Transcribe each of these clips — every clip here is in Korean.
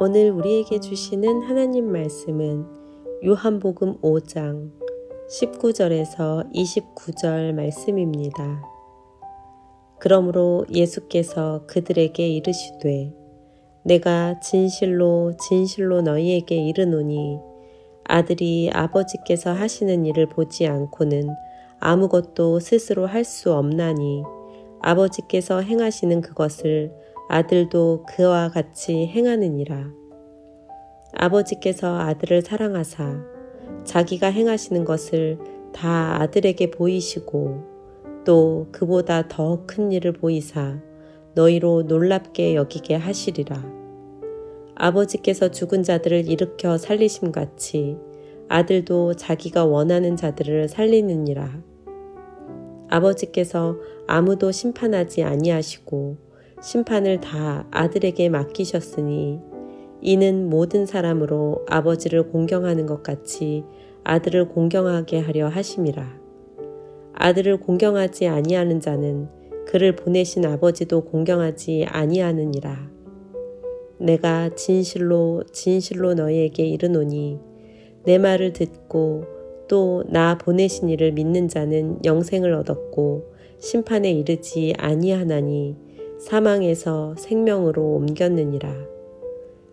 오늘 우리에게 주시는 하나님 말씀은 요한복음 5장 19절에서 29절 말씀입니다. 그러므로 예수께서 그들에게 이르시되 내가 진실로 진실로 너희에게 이르노니 아들이 아버지께서 하시는 일을 보지 않고는 아무것도 스스로 할 수 없나니 아버지께서 행하시는 그것을 아들도 그와 같이 행하느니라. 아버지께서 아들을 사랑하사 자기가 행하시는 것을 다 아들에게 보이시고 또 그보다 더 큰 일을 보이사 너희로 놀랍게 여기게 하시리라. 아버지께서 죽은 자들을 일으켜 살리심같이 아들도 자기가 원하는 자들을 살리느니라. 아버지께서 아무도 심판하지 아니하시고 심판을 다 아들에게 맡기셨으니 이는 모든 사람으로 아버지를 공경하는 것 같이 아들을 공경하게 하려 하심이라. 아들을 공경하지 아니하는 자는 그를 보내신 아버지도 공경하지 아니하느니라. 내가 진실로 진실로 너희에게 이르노니 내 말을 듣고 또 나 보내신 이를 믿는 자는 영생을 얻었고 심판에 이르지 아니하나니 사망에서 생명으로 옮겼느니라.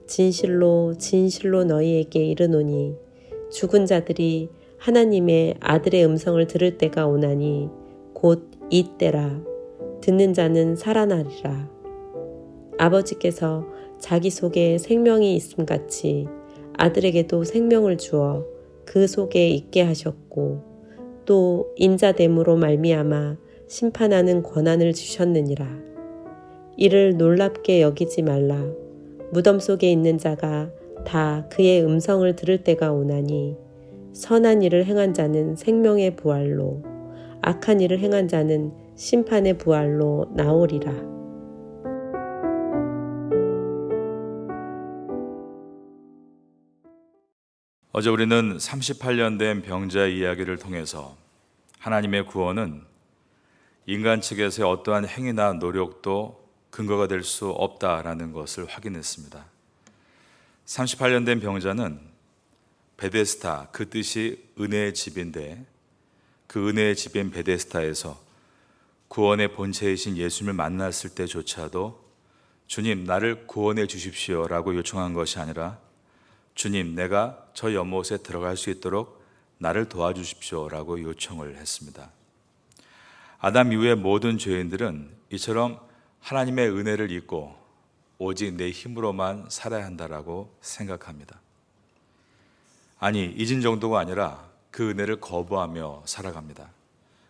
진실로 진실로 너희에게 이르노니 죽은 자들이 하나님의 아들의 음성을 들을 때가 오나니 곧 이때라. 듣는 자는 살아나리라. 아버지께서 자기 속에 생명이 있음같이 아들에게도 생명을 주어 그 속에 있게 하셨고 또 인자됨으로 말미암아 심판하는 권한을 주셨느니라. 이를 놀랍게 여기지 말라. 무덤 속에 있는 자가 다 그의 음성을 들을 때가 오나니 선한 일을 행한 자는 생명의 부활로 악한 일을 행한 자는 심판의 부활로 나오리라. 어제 우리는 38년 된 병자의 이야기를 통해서 하나님의 구원은 인간 측에서의 어떠한 행위나 노력도 근거가 될 수 없다라는 것을 확인했습니다. 38년 된 병자는 베데스다, 그 뜻이 은혜의 집인데 그 은혜의 집인 베데스다에서 구원의 본체이신 예수님을 만났을 때조차도 주님, 나를 구원해 주십시오 라고 요청한 것이 아니라 주님, 내가 저 연못에 들어갈 수 있도록 나를 도와주십시오 라고 요청을 했습니다. 아담 이후의 모든 죄인들은 이처럼 하나님의 은혜를 잊고 오직 내 힘으로만 살아야 한다라고 생각합니다. 아니, 잊은 정도가 아니라 그 은혜를 거부하며 살아갑니다.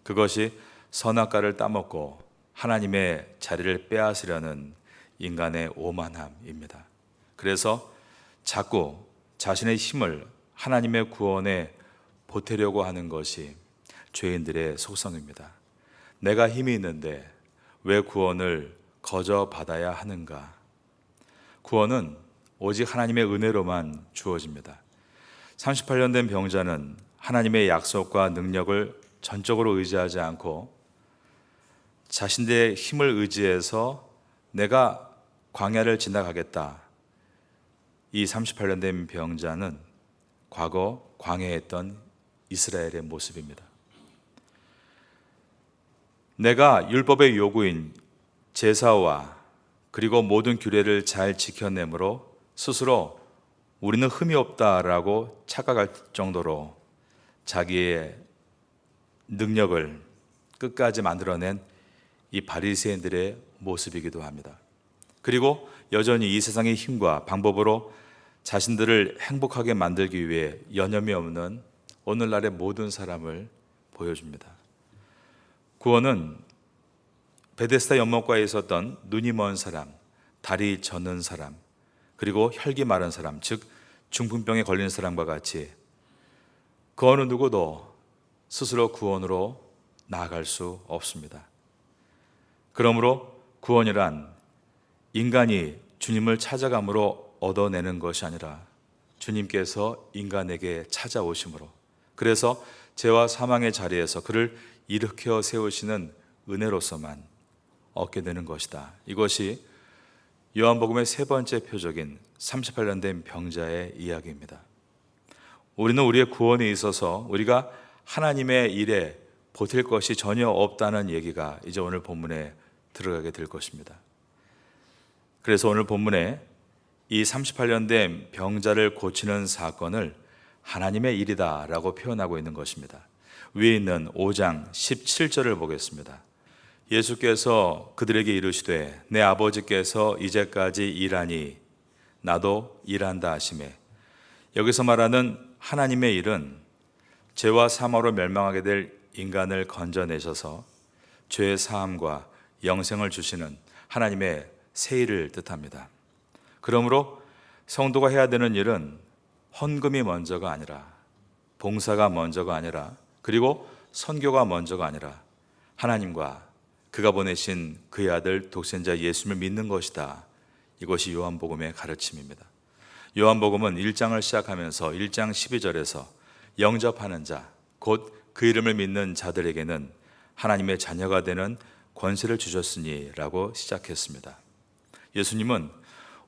그것이 선악과를 따먹고 하나님의 자리를 빼앗으려는 인간의 오만함입니다. 그래서 자꾸 자신의 힘을 하나님의 구원에 보태려고 하는 것이 죄인들의 속성입니다. 내가 힘이 있는데 왜 구원을 거저 받아야 하는가? 구원은 오직 하나님의 은혜로만 주어집니다. 38년 된 병자는 하나님의 약속과 능력을 전적으로 의지하지 않고 자신의 힘을 의지해서 내가 광야를 지나가겠다. 이 38년 된 병자는 과거 광야에 있던 이스라엘의 모습입니다. 내가 율법의 요구인 제사와 그리고 모든 규례를 잘 지켜내므로 스스로 우리는 흠이 없다라고 착각할 정도로 자기의 능력을 끝까지 만들어낸 이 바리새인들의 모습이기도 합니다. 그리고 여전히 이 세상의 힘과 방법으로 자신들을 행복하게 만들기 위해 여념이 없는 오늘날의 모든 사람을 보여줍니다. 구원은 베데스다 연못가에 있었던 눈이 먼 사람, 다리 저는 사람, 그리고 혈기 마른 사람, 즉 중풍병에 걸린 사람과 같이 그 어느 누구도 스스로 구원으로 나아갈 수 없습니다. 그러므로 구원이란 인간이 주님을 찾아감으로 얻어내는 것이 아니라 주님께서 인간에게 찾아오심으로, 그래서 죄와 사망의 자리에서 그를 일으켜 세우시는 은혜로서만 얻게 되는 것이다. 이것이 요한복음의 세 번째 표적인 38년 된 병자의 이야기입니다. 우리는 우리의 구원에 있어서 우리가 하나님의 일에 보탤 것이 전혀 없다는 얘기가 이제 오늘 본문에 들어가게 될 것입니다. 그래서 오늘 본문에 이 38년 된 병자를 고치는 사건을 하나님의 일이다라고 표현하고 있는 것입니다. 위에 있는 5장 17절을 보겠습니다. 예수께서 그들에게 이르시되 내 아버지께서 이제까지 일하니 나도 일한다 하시매. 여기서 말하는 하나님의 일은 죄와 사망으로 멸망하게 될 인간을 건져내셔서 죄의 사함과 영생을 주시는 하나님의 새 일을 뜻합니다. 그러므로 성도가 해야 되는 일은 헌금이 먼저가 아니라, 봉사가 먼저가 아니라, 그리고 선교가 먼저가 아니라 하나님과 그가 보내신 그의 아들 독생자 예수를 믿는 것이다. 이것이 요한복음의 가르침입니다. 요한복음은 1장을 시작하면서 1장 12절에서 영접하는 자, 곧 그 이름을 믿는 자들에게는 하나님의 자녀가 되는 권세를 주셨으니 라고 시작했습니다. 예수님은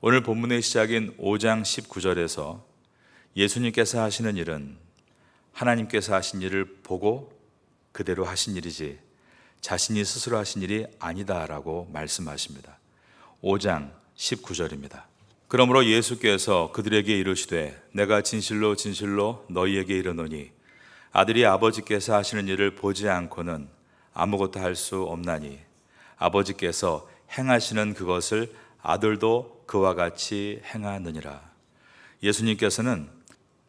오늘 본문의 시작인 5장 19절에서 예수님께서 하시는 일은 하나님께서 하신 일을 보고 그대로 하신 일이지 자신이 스스로 하신 일이 아니다라고 말씀하십니다. 5장 19절입니다. 그러므로 예수께서 그들에게 이르시되 내가 진실로 진실로 너희에게 이르노니 아들이 아버지께서 하시는 일을 보지 않고는 아무것도 할 수 없나니 아버지께서 행하시는 그것을 아들도 그와 같이 행하느니라. 예수님께서는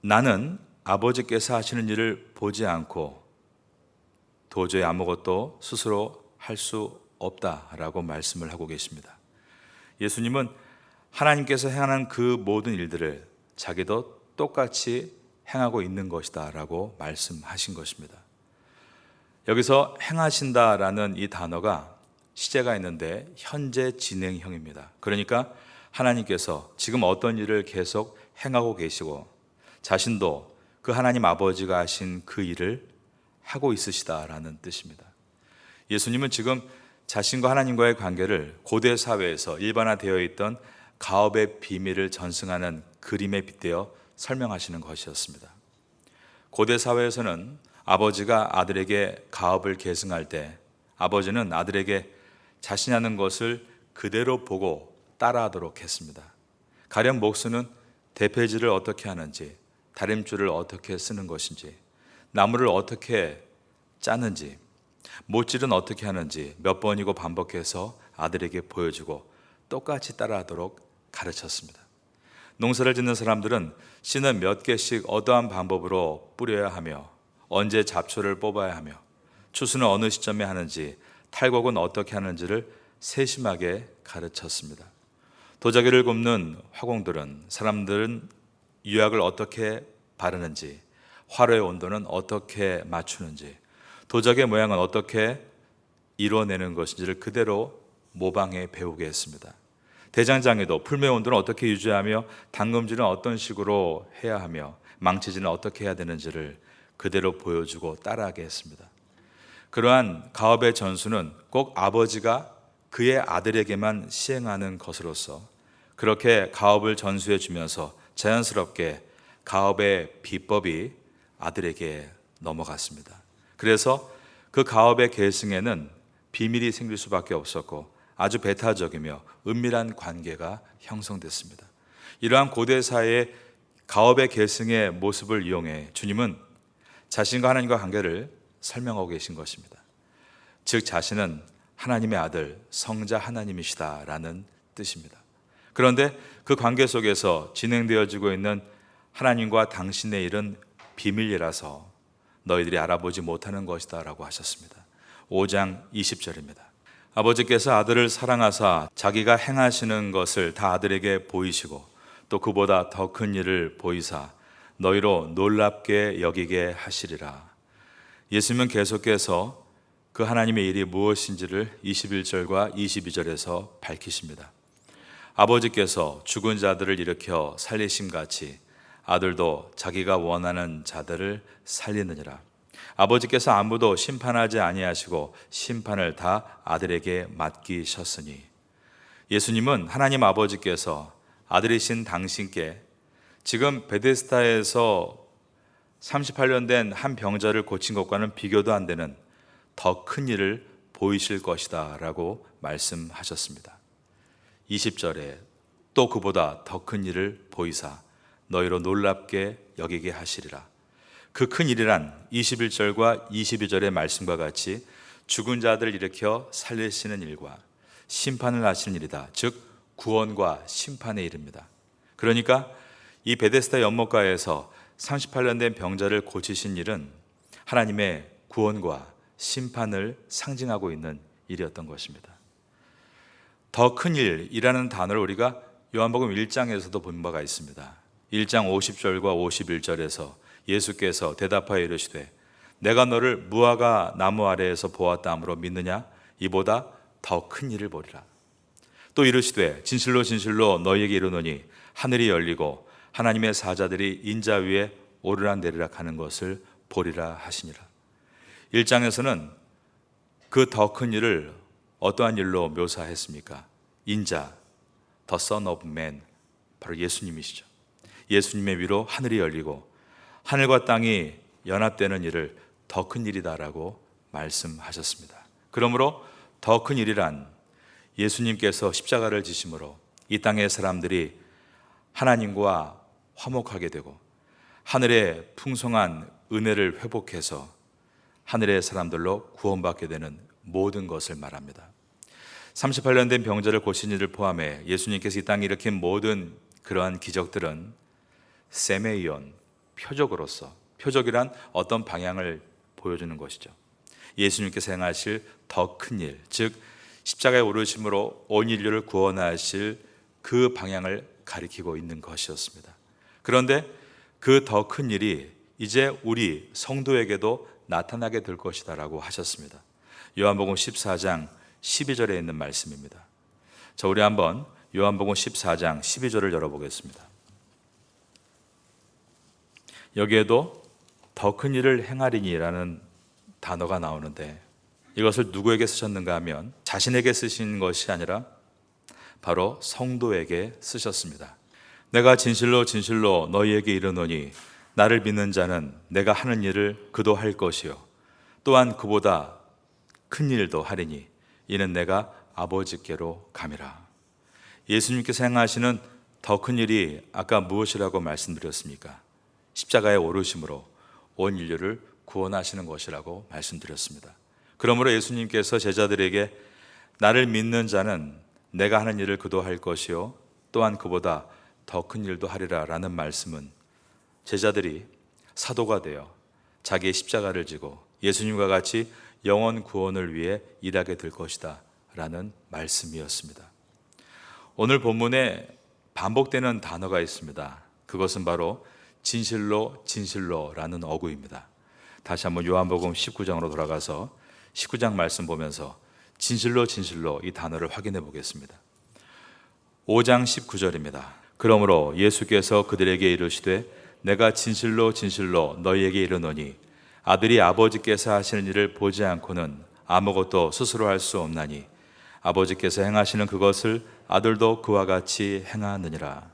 나는 아버지께서 하시는 일을 보지 않고 도저히 아무것도 스스로 할 수 없다라고 말씀을 하고 계십니다. 예수님은 하나님께서 행하는 그 모든 일들을 자기도 똑같이 행하고 있는 것이다 라고 말씀하신 것입니다. 여기서 행하신다라는 이 단어가 시제가 있는데 현재 진행형입니다. 그러니까 하나님께서 지금 어떤 일을 계속 행하고 계시고 자신도 그 하나님 아버지가 하신 그 일을 하고 있으시다라는 뜻입니다. 예수님은 지금 자신과 하나님과의 관계를 고대 사회에서 일반화되어 있던 가업의 비밀을 전승하는 그림에 빗대어 설명하시는 것이었습니다. 고대 사회에서는 아버지가 아들에게 가업을 계승할 때 아버지는 아들에게 자신이 하는 것을 그대로 보고 따라하도록 했습니다. 가령 목수는 대패질을 어떻게 하는지, 다림줄을 어떻게 쓰는 것인지, 나무를 어떻게 짜는지, 못질은 어떻게 하는지 몇 번이고 반복해서 아들에게 보여주고 똑같이 따라하도록 가르쳤습니다. 농사를 짓는 사람들은 씨는 몇 개씩 어떠한 방법으로 뿌려야 하며 언제 잡초를 뽑아야 하며 추수는 어느 시점에 하는지 탈곡은 어떻게 하는지를 세심하게 가르쳤습니다. 도자기를 굽는 화공들은 사람들은 유약을 어떻게 바르는지, 화로의 온도는 어떻게 맞추는지, 도자기의 모양은 어떻게 이루어내는 것인지를 그대로 모방해 배우게 했습니다. 대장장이도 풀매 온도는 어떻게 유지하며 담금질은 어떤 식으로 해야 하며 망치질은 어떻게 해야 되는지를 그대로 보여주고 따라하게 했습니다. 그러한 가업의 전수는 꼭 아버지가 그의 아들에게만 시행하는 것으로서 그렇게 가업을 전수해 주면서 자연스럽게 가업의 비법이 아들에게 넘어갔습니다. 그래서 그 가업의 계승에는 비밀이 생길 수밖에 없었고 아주 배타적이며 은밀한 관계가 형성됐습니다. 이러한 고대 사회의 가업의 계승의 모습을 이용해 주님은 자신과 하나님과 관계를 설명하고 계신 것입니다. 즉 자신은 하나님의 아들, 성자 하나님이시다라는 뜻입니다. 그런데 그 관계 속에서 진행되어지고 있는 하나님과 당신의 일은 비밀이라서 너희들이 알아보지 못하는 것이다 라고 하셨습니다. 5장 20절입니다. 아버지께서 아들을 사랑하사 자기가 행하시는 것을 다 아들에게 보이시고 또 그보다 더 큰 일을 보이사 너희로 놀랍게 여기게 하시리라. 예수님은 계속해서 그 하나님의 일이 무엇인지를 21절과 22절에서 밝히십니다. 아버지께서 죽은 자들을 일으켜 살리심같이 아들도 자기가 원하는 자들을 살리느니라. 아버지께서 아무도 심판하지 아니하시고 심판을 다 아들에게 맡기셨으니. 예수님은 하나님 아버지께서 아들이신 당신께 지금 베데스다에서 38년 된 한 병자를 고친 것과는 비교도 안 되는 더 큰 일을 보이실 것이다 라고 말씀하셨습니다. 20절에 또 그보다 더 큰 일을 보이사 너희로 놀랍게 여기게 하시리라. 그 큰 일이란 21절과 22절의 말씀과 같이 죽은 자들을 일으켜 살리시는 일과 심판을 하시는 일이다. 즉 구원과 심판의 일입니다. 그러니까 이 베데스다 연못가에서 38년 된 병자를 고치신 일은 하나님의 구원과 심판을 상징하고 있는 일이었던 것입니다. 더 큰 일이라는 단어를 우리가 요한복음 1장에서도 본 바가 있습니다. 1장 50절과 51절에서 예수께서 대답하여 이르시되 내가 너를 무화과 나무 아래에서 보았다 함으로 믿느냐? 이보다 더 큰 일을 보리라. 또 이르시되 진실로 진실로 너희에게 이르노니 하늘이 열리고 하나님의 사자들이 인자 위에 오르락내리락 하는 것을 보리라 하시니라. 1장에서는 그 더 큰 일을 어떠한 일로 묘사했습니까? 인자, The Son of Man, 바로 예수님이시죠. 예수님의 위로 하늘이 열리고 하늘과 땅이 연합되는 일을 더 큰 일이다라고 말씀하셨습니다. 그러므로 더 큰 일이란 예수님께서 십자가를 지심으로 이 땅의 사람들이 하나님과 화목하게 되고 하늘의 풍성한 은혜를 회복해서 하늘의 사람들로 구원받게 되는 모든 것을 말합니다. 38년 된 병자를 고친 일을 포함해 예수님께서 이 땅에 일으킨 모든 그러한 기적들은 세메이온, 표적으로서, 표적이란 어떤 방향을 보여주는 것이죠. 예수님께서 행하실 더 큰 일, 즉 십자가에 오르심으로 온 인류를 구원하실 그 방향을 가리키고 있는 것이었습니다. 그런데 그 더 큰 일이 이제 우리 성도에게도 나타나게 될 것이다 라고 하셨습니다. 요한복음 14장 12절에 있는 말씀입니다. 자, 우리 한번 요한복음 14장 12절을 열어보겠습니다. 여기에도 더 큰 일을 행하리니라는 단어가 나오는데 이것을 누구에게 쓰셨는가 하면 자신에게 쓰신 것이 아니라 바로 성도에게 쓰셨습니다. 내가 진실로 진실로 너희에게 이르노니 나를 믿는 자는 내가 하는 일을 그도 할 것이요 또한 그보다 큰 일도 하리니 이는 내가 아버지께로 감이라. 예수님께서 행하시는 더 큰 일이 아까 무엇이라고 말씀드렸습니까? 십자가에 오르심으로 온 인류를 구원하시는 것이라고 말씀드렸습니다. 그러므로 예수님께서 제자들에게 나를 믿는 자는 내가 하는 일을 그도 할 것이요 또한 그보다 더 큰 일도 하리라 라는 말씀은 제자들이 사도가 되어 자기의 십자가를 지고 예수님과 같이 영원 구원을 위해 일하게 될 것이다 라는 말씀이었습니다. 오늘 본문에 반복되는 단어가 있습니다. 그것은 바로 진실로 진실로라는 어구입니다. 다시 한번 요한복음 19장으로 돌아가서 19장 말씀 보면서 진실로 진실로 이 단어를 확인해 보겠습니다. 5장 19절입니다. 그러므로 예수께서 그들에게 이르시되 내가 진실로 진실로 너희에게 이르노니 아들이 아버지께서 하시는 일을 보지 않고는 아무것도 스스로 할 수 없나니 아버지께서 행하시는 그것을 아들도 그와 같이 행하느니라.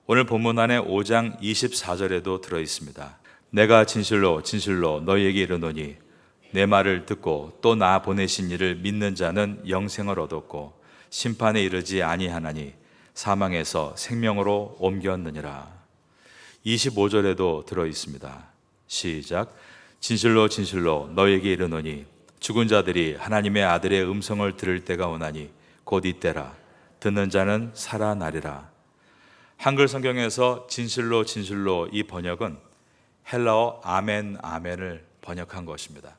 오늘 본문 안에 5장 24절에도 들어 있습니다. 내가 진실로 진실로 너희에게 이르노니 내 말을 듣고 또 나 보내신 이를 믿는 자는 영생을 얻었고 심판에 이르지 아니하나니 사망에서 생명으로 옮겼느니라. 25절에도 들어 있습니다. 시작. 진실로 진실로 너희에게 이르노니 죽은 자들이 하나님의 아들의 음성을 들을 때가 오나니 곧 이때라. 듣는 자는 살아나리라. 한글 성경에서 진실로 진실로 이 번역은 헬라어 아멘 아멘을 번역한 것입니다.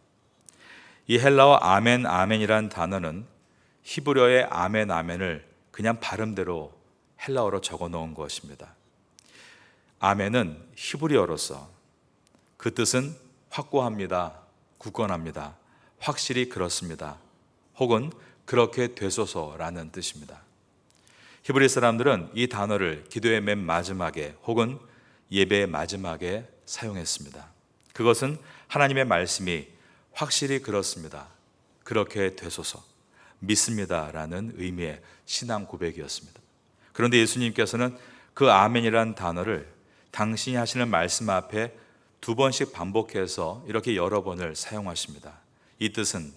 이 헬라어 아멘 아멘이란 단어는 히브리어의 아멘 아멘을 그냥 발음대로 헬라어로 적어 놓은 것입니다. 아멘은 히브리어로서 그 뜻은 확고합니다, 굳건합니다, 확실히 그렇습니다, 혹은 그렇게 되소서라는 뜻입니다. 히브리 사람들은 이 단어를 기도의 맨 마지막에 혹은 예배의 마지막에 사용했습니다. 그것은 하나님의 말씀이 확실히 그렇습니다, 그렇게 되소서, 믿습니다라는 의미의 신앙 고백이었습니다. 그런데 예수님께서는 그 아멘이라는 단어를 당신이 하시는 말씀 앞에 2번씩 반복해서 이렇게 여러 번을 사용하십니다. 이 뜻은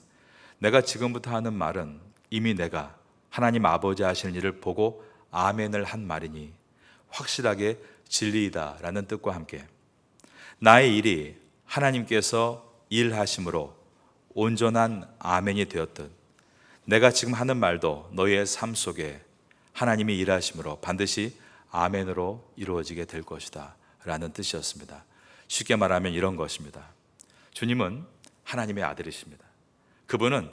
내가 지금부터 하는 말은 이미 내가 하나님 아버지 하시는 일을 보고 아멘을 한 말이니 확실하게 진리이다 라는 뜻과 함께 나의 일이 하나님께서 일하심으로 온전한 아멘이 되었듯 내가 지금 하는 말도 너희의 삶 속에 하나님이 일하심으로 반드시 아멘으로 이루어지게 될 것이다 라는 뜻이었습니다. 쉽게 말하면 이런 것입니다. 주님은 하나님의 아들이십니다. 그분은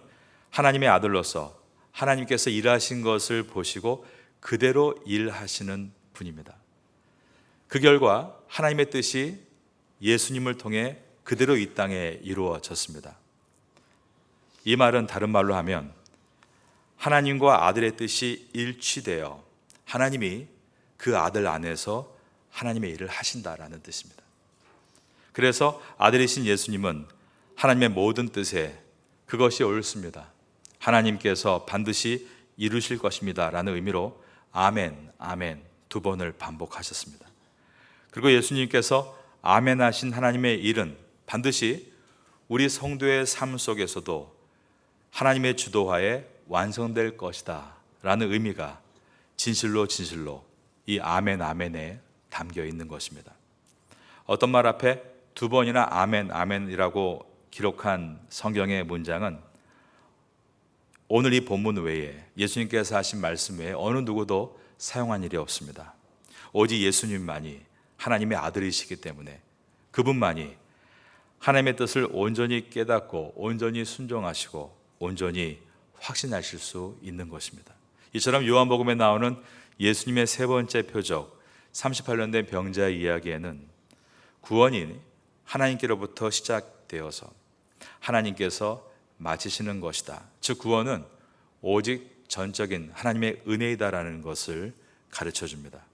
하나님의 아들로서 하나님께서 일하신 것을 보시고 그대로 일하시는 분입니다. 그 결과 하나님의 뜻이 예수님을 통해 그대로 이 땅에 이루어졌습니다. 이 말은 다른 말로 하면 하나님과 아들의 뜻이 일치되어 하나님이 그 아들 안에서 하나님의 일을 하신다라는 뜻입니다. 그래서 아들이신 예수님은 하나님의 모든 뜻에 그것이 옳습니다, 하나님께서 반드시 이루실 것입니다 라는 의미로 아멘, 아멘 2번을 반복하셨습니다. 그리고 예수님께서 아멘 하신 하나님의 일은 반드시 우리 성도의 삶 속에서도 하나님의 주도하에 완성될 것이다 라는 의미가 진실로 이 아멘, 아멘에 담겨 있는 것입니다. 어떤 말 앞에 2번이나 아멘, 아멘이라고 기록한 성경의 문장은 오늘 이 본문 외에 예수님께서 하신 말씀 외에 어느 누구도 사용한 일이 없습니다. 오직 예수님만이 하나님의 아들이시기 때문에 그분만이 하나님의 뜻을 온전히 깨닫고 온전히 순종하시고 온전히 확신하실 수 있는 것입니다. 이처럼 요한복음에 나오는 예수님의 3번째 표적 38년 된 병자의 이야기에는 구원이 하나님께로부터 시작되어서 하나님께서 마치시는 것이다. 즉 구원은 오직 전적인 하나님의 은혜이다라는 것을 가르쳐 줍니다.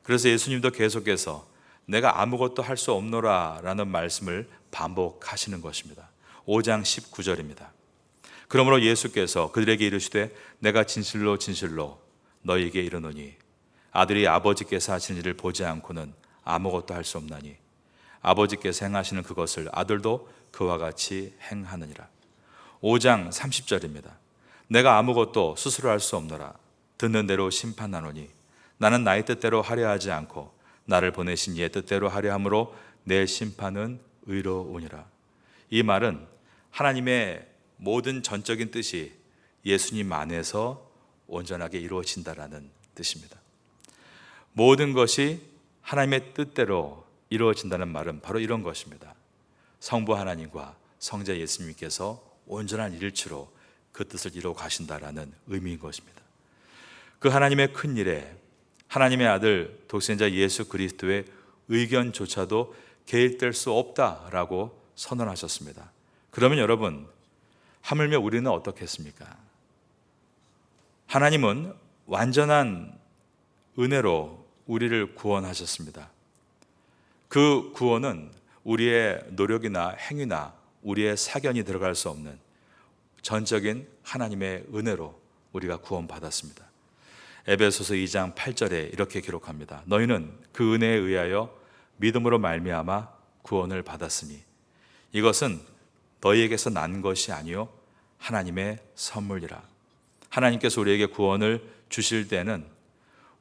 그래서 예수님도 계속해서 내가 아무것도 할 수 없노라 라는 말씀을 반복하시는 것입니다. 5장 19절입니다. 그러므로 예수께서 그들에게 이르시되 내가 진실로 너희에게 이르노니 아들이 아버지께서 하시는 일을 보지 않고는 아무것도 할 수 없나니 아버지께서 행하시는 그것을 아들도 그와 같이 행하느니라. 5장 30절입니다. 내가 아무것도 스스로 할 수 없노라. 듣는 대로 심판하노니 나는 나의 뜻대로 하려 하지 않고 나를 보내신 이의 뜻대로 하려 함으로 내 심판은 의로우니라. 이 말은 하나님의 모든 전적인 뜻이 예수님 안에서 온전하게 이루어진다라는 뜻입니다. 모든 것이 하나님의 뜻대로 이루어진다는 말은 바로 이런 것입니다. 성부 하나님과 성자 예수님께서 온전한 일치로 그 뜻을 이루어 가신다라는 의미인 것입니다. 그 하나님의 큰 일에 하나님의 아들 독생자 예수 그리스도의 의견조차도 개입될 수 없다라고 선언하셨습니다. 그러면 여러분, 하물며 우리는 어떻겠습니까? 하나님은 완전한 은혜로 우리를 구원하셨습니다. 그 구원은 우리의 노력이나 행위나 우리의 사견이 들어갈 수 없는 전적인 하나님의 은혜로 우리가 구원받았습니다. 에베소서 2장 8절에 이렇게 기록합니다. 너희는 그 은혜에 의하여 믿음으로 말미암아 구원을 받았으니 이것은 너희에게서 난 것이 아니요 하나님의 선물이라. 하나님께서 우리에게 구원을 주실 때는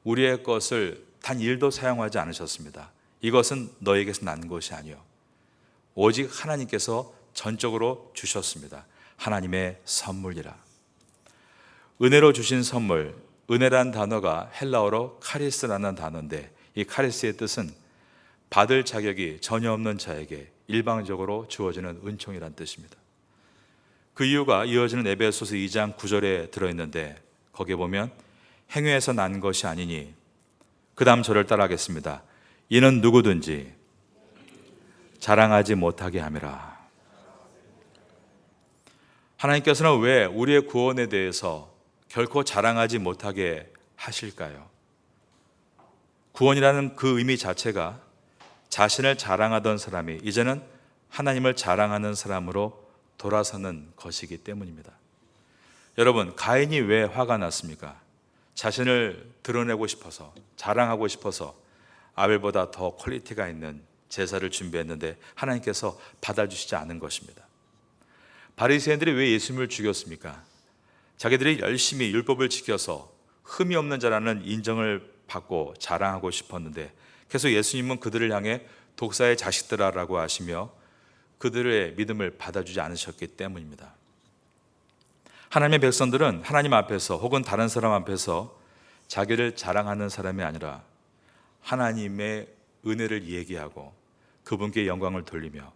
우리의 것을 단 1도 사용하지 않으셨습니다. 이것은 너희에게서 난 것이 아니요 오직 하나님께서 전적으로 주셨습니다. 하나님의 선물이라. 은혜로 주신 선물, 은혜란 단어가 헬라어로 카리스라는 단어인데 이 카리스의 뜻은 받을 자격이 전혀 없는 자에게 일방적으로 주어지는 은총이란 뜻입니다. 그 이유가 이어지는 에베소서 2장 9절에 들어있는데 거기에 보면 행위에서 난 것이 아니니 그 다음 절을 따라하겠습니다. 이는 누구든지 자랑하지 못하게 함이라. 하나님께서는 왜 우리의 구원에 대해서 결코 자랑하지 못하게 하실까요? 구원이라는 그 의미 자체가 자신을 자랑하던 사람이 이제는 하나님을 자랑하는 사람으로 돌아서는 것이기 때문입니다. 여러분, 가인이 왜 화가 났습니까? 자신을 드러내고 싶어서, 자랑하고 싶어서 아벨보다 더 퀄리티가 있는 제사를 준비했는데 하나님께서 받아주시지 않은 것입니다. 바리새인들이 왜 예수님을 죽였습니까? 자기들이 열심히 율법을 지켜서 흠이 없는 자라는 인정을 받고 자랑하고 싶었는데 계속 예수님은 그들을 향해 독사의 자식들아라고 하시며 그들의 믿음을 받아주지 않으셨기 때문입니다. 하나님의 백성들은 하나님 앞에서 혹은 다른 사람 앞에서 자기를 자랑하는 사람이 아니라 하나님의 은혜를 얘기하고 그분께 영광을 돌리며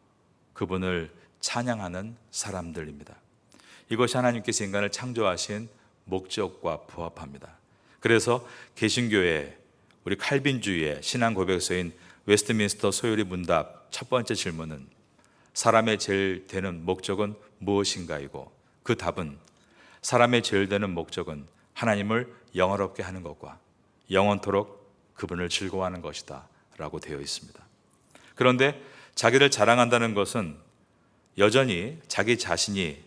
그분을 찬양하는 사람들입니다. 이것이 하나님께서 인간을 창조하신 목적과 부합합니다. 그래서 개신교의 우리 칼빈주의의 신앙 고백서인 웨스트민스터 소요리 문답 첫 번째 질문은 사람의 제일 되는 목적은 무엇인가이고 그 답은 사람의 제일 되는 목적은 하나님을 영화롭게 하는 것과 영원토록 그분을 즐거워하는 것이다 라고 되어 있습니다. 그런데 자기를 자랑한다는 것은 여전히 자기 자신이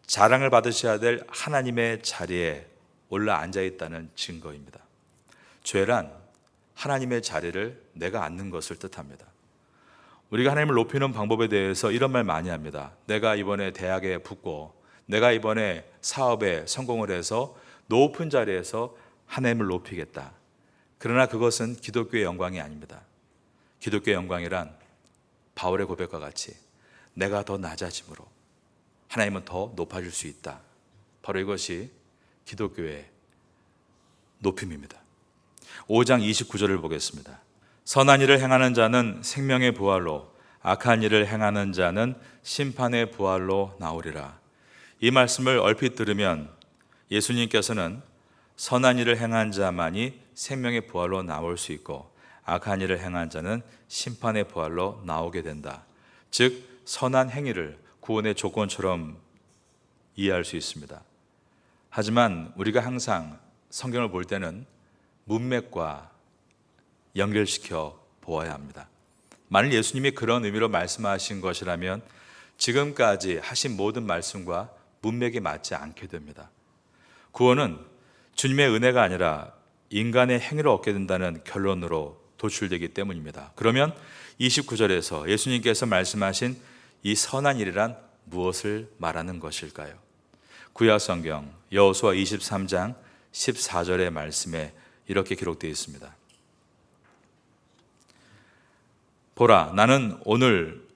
자랑을 받으셔야 될 하나님의 자리에 올라 앉아 있다는 증거입니다. 죄란 하나님의 자리를 내가 앉는 것을 뜻합니다. 우리가 하나님을 높이는 방법에 대해서 이런 말 많이 합니다. 내가 이번에 대학에 붙고 내가 이번에 사업에 성공을 해서 높은 자리에서 하나님을 높이겠다. 그러나 그것은 기독교의 영광이 아닙니다. 기독교의 영광이란 바울의 고백과 같이 내가 더 낮아짐으로 하나님은 더 높아질 수 있다. 바로 이것이 기독교의 높임입니다. 5장 29절을 보겠습니다. 선한 일을 행하는 자는 생명의 부활로 악한 일을 행하는 자는 심판의 부활로 나오리라. 이 말씀을 얼핏 들으면 예수님께서는 선한 일을 행한 자만이 생명의 부활로 나올 수 있고 악한 일을 행한 자는 심판의 부활로 나오게 된다. 즉 선한 행위를 구원의 조건처럼 이해할 수 있습니다. 하지만 우리가 항상 성경을 볼 때는 문맥과 연결시켜 보아야 합니다. 만일 예수님이 그런 의미로 말씀하신 것이라면 지금까지 하신 모든 말씀과 문맥이 맞지 않게 됩니다. 구원은 주님의 은혜가 아니라 인간의 행위로 얻게 된다는 결론으로 도출되기 때문입니다. 그러면 29절에서 예수님께서 말씀하신 이 선한 일이란 무엇을 말하는 것일까요? 구약 성경 여호수아 23장 14절의 말씀에 이렇게 기록되어 있습니다. 보라, 나는 오늘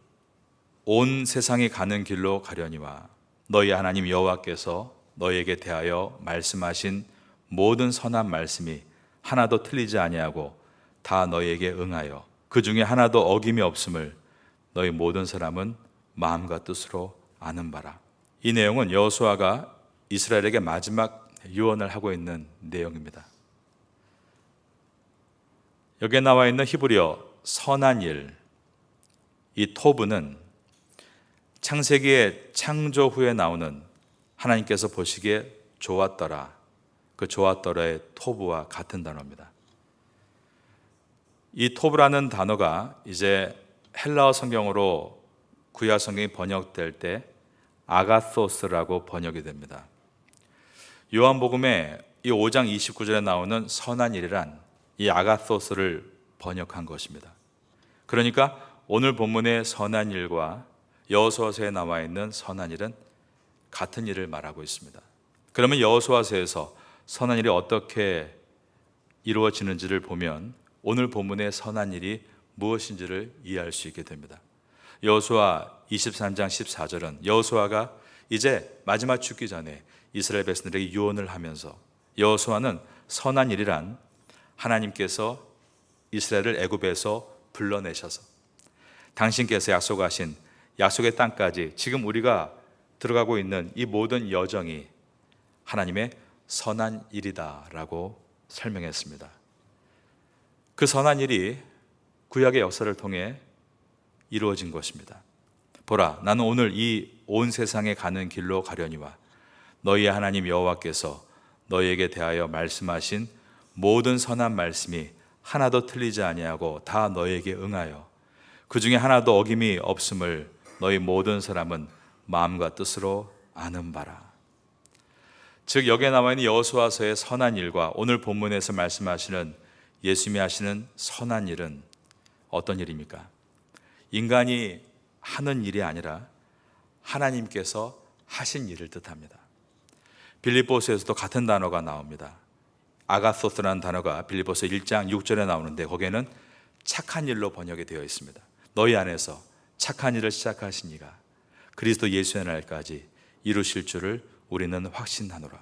온 세상이 가는 길로 가려니와 너희 하나님 여호와께서 너희에게 대하여 말씀하신 모든 선한 말씀이 하나도 틀리지 아니하고 다 너희에게 응하여 그 중에 하나도 어김이 없음을 너희 모든 사람은 마음과 뜻으로 아는 바라. 이 내용은 여호수아가 이스라엘에게 마지막 유언을 하고 있는 내용입니다. 여기에 나와 있는 히브리어 선한 일, 이 토브는 창세기의 창조 후에 나오는 하나님께서 보시기에 좋았더라, 그 좋았더라의 토브와 같은 단어입니다. 이 토브라는 단어가 이제 헬라어 성경으로 구약 성경이 번역될 때 아가소스라고 번역이 됩니다. 요한복음에 이 5장 29절에 나오는 선한 일이란 이 아가소스를 번역한 것입니다. 그러니까 오늘 본문의 선한 일과 여호수아서에 나와 있는 선한 일은 같은 일을 말하고 있습니다. 그러면 여호수아서에서 선한 일이 어떻게 이루어지는지를 보면 오늘 본문의 선한 일이 무엇인지를 이해할 수 있게 됩니다. 여호수아 23장 14절은 여호수아가 이제 마지막 죽기 전에 이스라엘 백성들에게 유언을 하면서 여호수아는 선한 일이란 하나님께서 이스라엘을 애굽에서 불러내셔서 당신께서 약속하신 약속의 땅까지 지금 우리가 들어가고 있는 이 모든 여정이 하나님의 선한 일이다라고 설명했습니다. 그 선한 일이 구약의 역사를 통해 이루어진 것입니다. 보라, 나는 오늘 이 온 세상에 가는 길로 가려니와 너희의 하나님 여호와께서 너희에게 대하여 말씀하신 모든 선한 말씀이 하나도 틀리지 아니하고 다 너희에게 응하여 그 중에 하나도 어김이 없음을 너희 모든 사람은 마음과 뜻으로 아는 바라. 즉 여기에 나와 있는 여호수아서의 선한 일과 오늘 본문에서 말씀하시는 예수님이 하시는 선한 일은 어떤 일입니까? 인간이 하는 일이 아니라 하나님께서 하신 일을 뜻합니다. 빌립보서에서도 같은 단어가 나옵니다. 아가소스라는 단어가 빌립보서 1장 6절에 나오는데 거기에는 착한 일로 번역이 되어 있습니다. 너희 안에서 착한 일을 시작하신 이가 그리스도 예수의 날까지 이루실 줄을 우리는 확신하노라.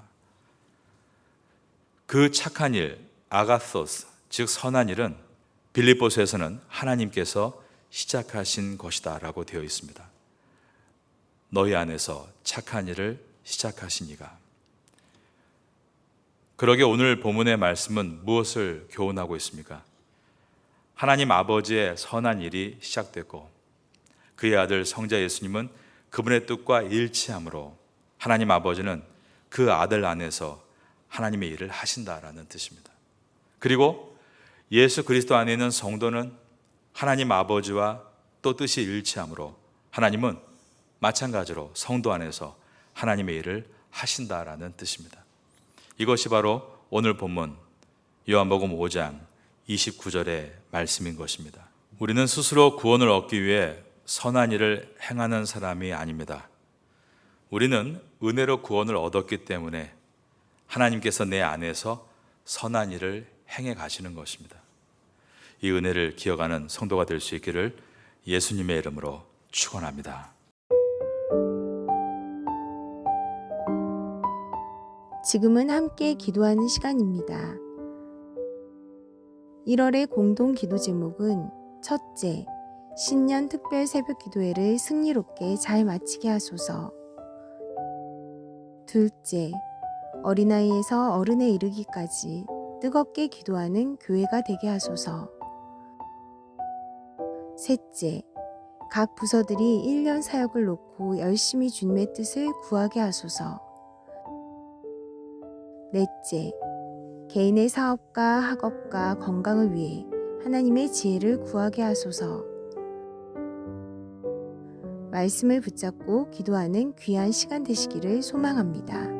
그 착한 일, 아가소스, 즉 선한 일은 빌립보서에서는 하나님께서 시작하신 것이다 라고 되어 있습니다. 너희 안에서 착한 일을 시작하신 이가. 그러게 오늘 본문의 말씀은 무엇을 교훈하고 있습니까? 하나님 아버지의 선한 일이 시작됐고 그의 아들 성자 예수님은 그분의 뜻과 일치함으로 하나님 아버지는 그 아들 안에서 하나님의 일을 하신다라는 뜻입니다. 그리고 예수 그리스도 안에 있는 성도는 하나님 아버지와 또 뜻이 일치함으로 하나님은 마찬가지로 성도 안에서 하나님의 일을 하신다라는 뜻입니다. 이것이 바로 오늘 본문 요한복음 5장 29절의 말씀인 것입니다. 우리는 스스로 구원을 얻기 위해 선한 일을 행하는 사람이 아닙니다. 우리는 은혜로 구원을 얻었기 때문에 하나님께서 내 안에서 선한 일을 행해 가시는 것입니다. 이 은혜를 기억하는 성도가 될 수 있기를 예수님의 이름으로 축원합니다. 지금은 함께 기도하는 시간입니다. 1월의 공동 기도 제목은 첫째, 신년 특별 새벽 기도회를 승리롭게 잘 마치게 하소서. 둘째, 어린아이에서 어른에 이르기까지 뜨겁게 기도하는 교회가 되게 하소서. 셋째, 각 부서들이 1년 사역을 놓고 열심히 주님의 뜻을 구하게 하소서. 넷째, 개인의 사업과 학업과 건강을 위해 하나님의 지혜를 구하게 하소서. 말씀을 붙잡고 기도하는 귀한 시간 되시기를 소망합니다.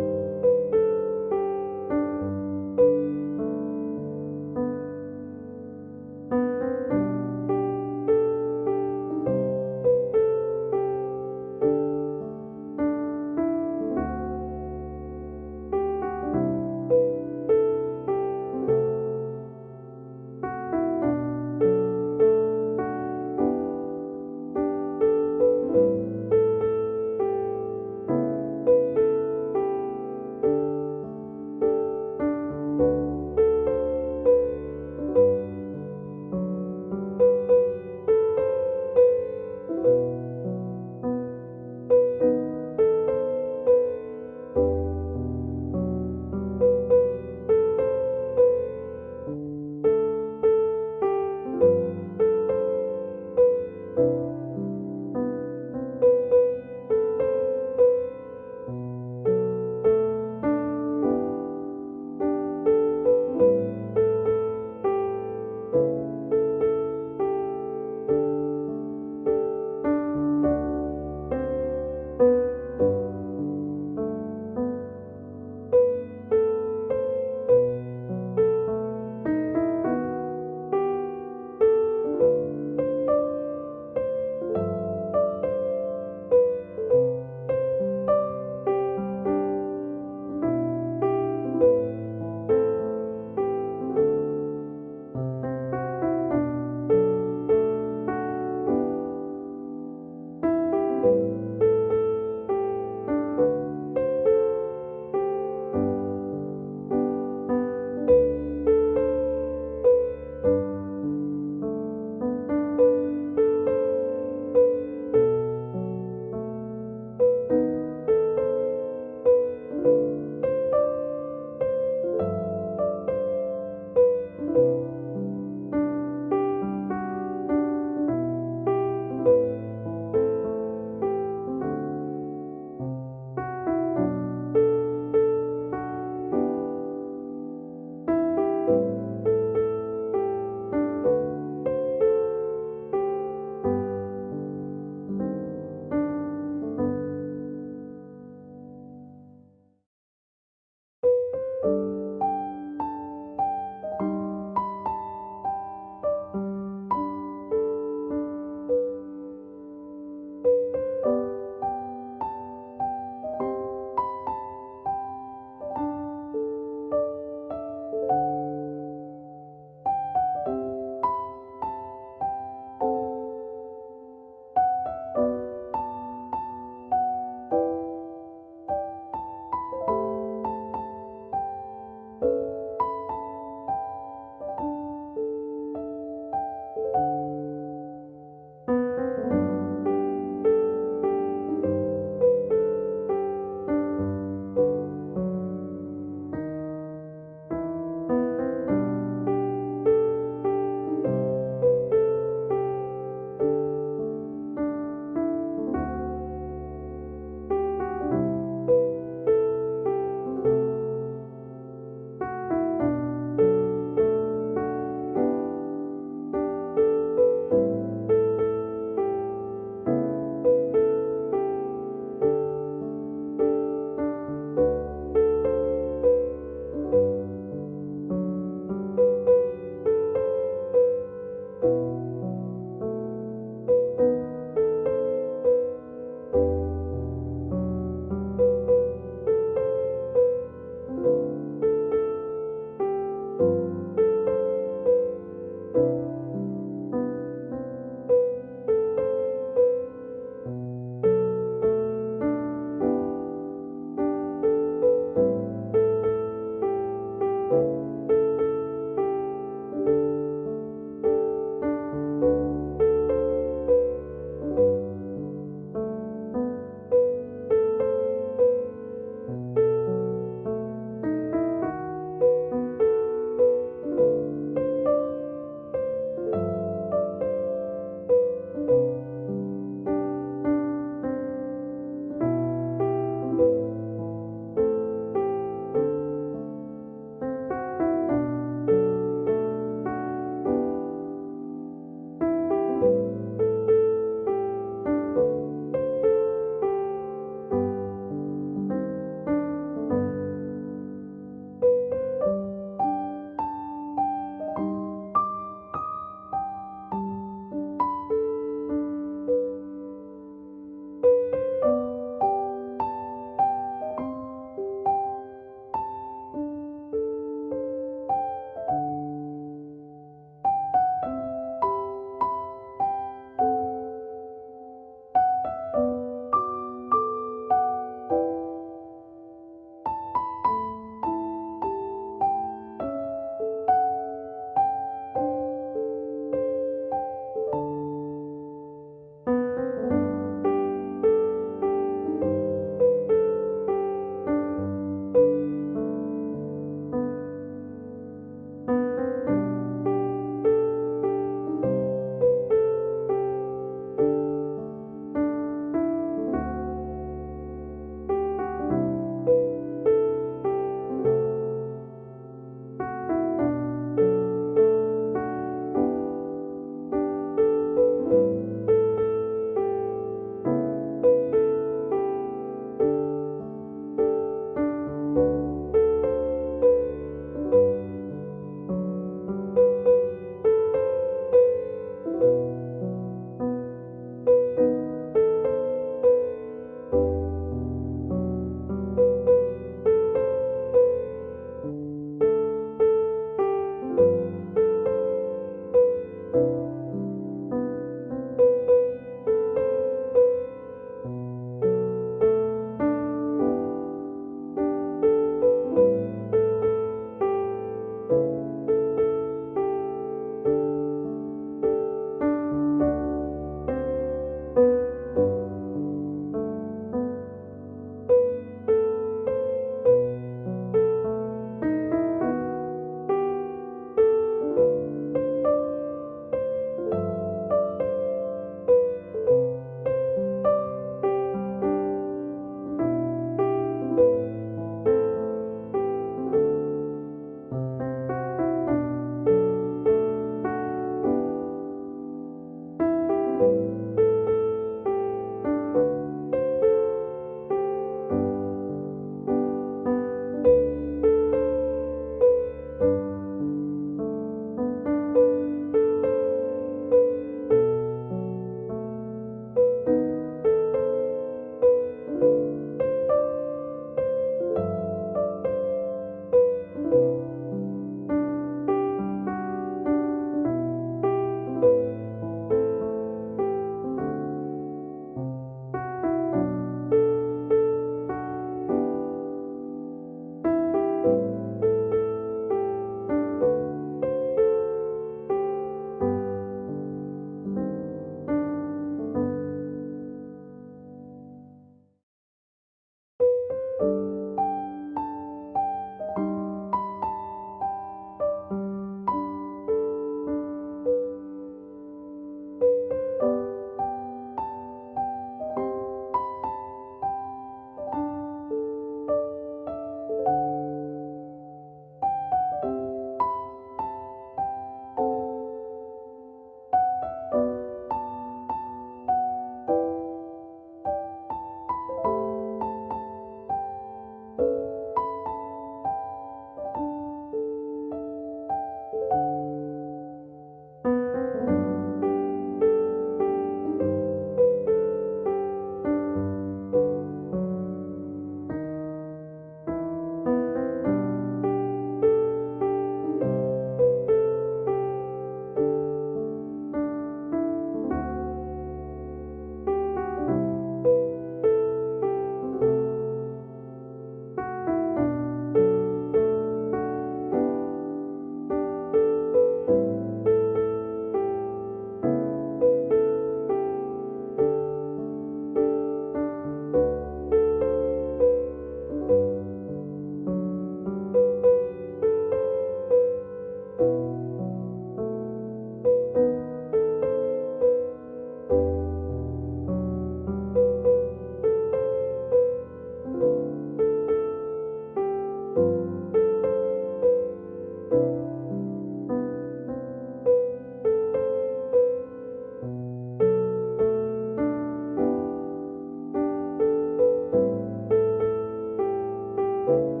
주